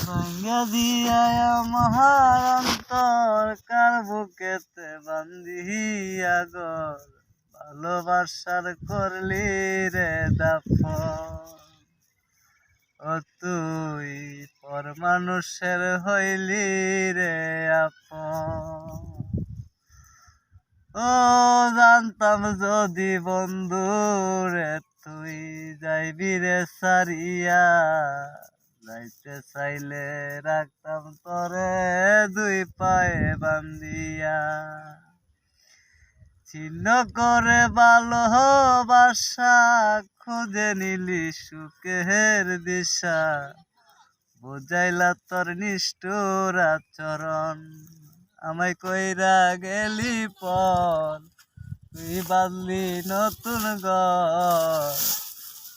ভাঙ্গা দিয়া আমার অন্তর কার বুকেতে বান্ধিয়া গর ভালোবাসার করলি রে দাফন। ও তুই পর মানুষের হইলি রে আপন। ও জানতাম যদি বন্ধু রে তুই যাইবি রে সারিয়া, যাইতে চাইলে রাখতাম তরে দুই পায়ে বান্ধিয়া। ছিন্ন করে ভালোবাসা খুঁজে নিলি সুখের দিশা, বুঝাইলা তোর নিষ্ঠুর আচরণ। আমায় কইরা গেলি পর তুই বাঁধলি নতুন ঘর,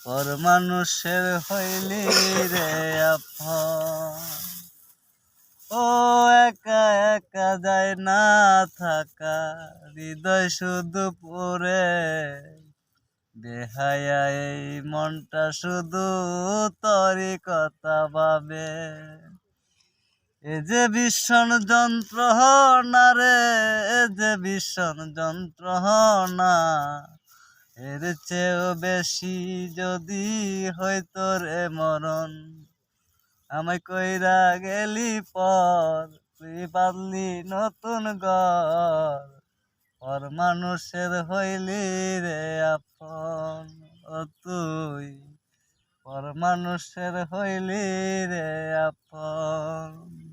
পর মানুষের হইলি রে আপন। ও একা একা যায় না থাকা, হৃদয় শুধু পড়ে বেহায়া এই মনটা শুধু তোরই কথা ভাবে। এ যে ভীষণ যন্ত্রণা রে, এ যে ভীষণ যন্ত্রণা, এর চেয়েও বেশি যদি হইতো রে মরণ। আমায় কইরা গেলি পর তুই বাঁধলি নতুন ঘর, পর মানুষের হইলি রে আপন। ও তুই পর মানুষের হইলি রে আপন।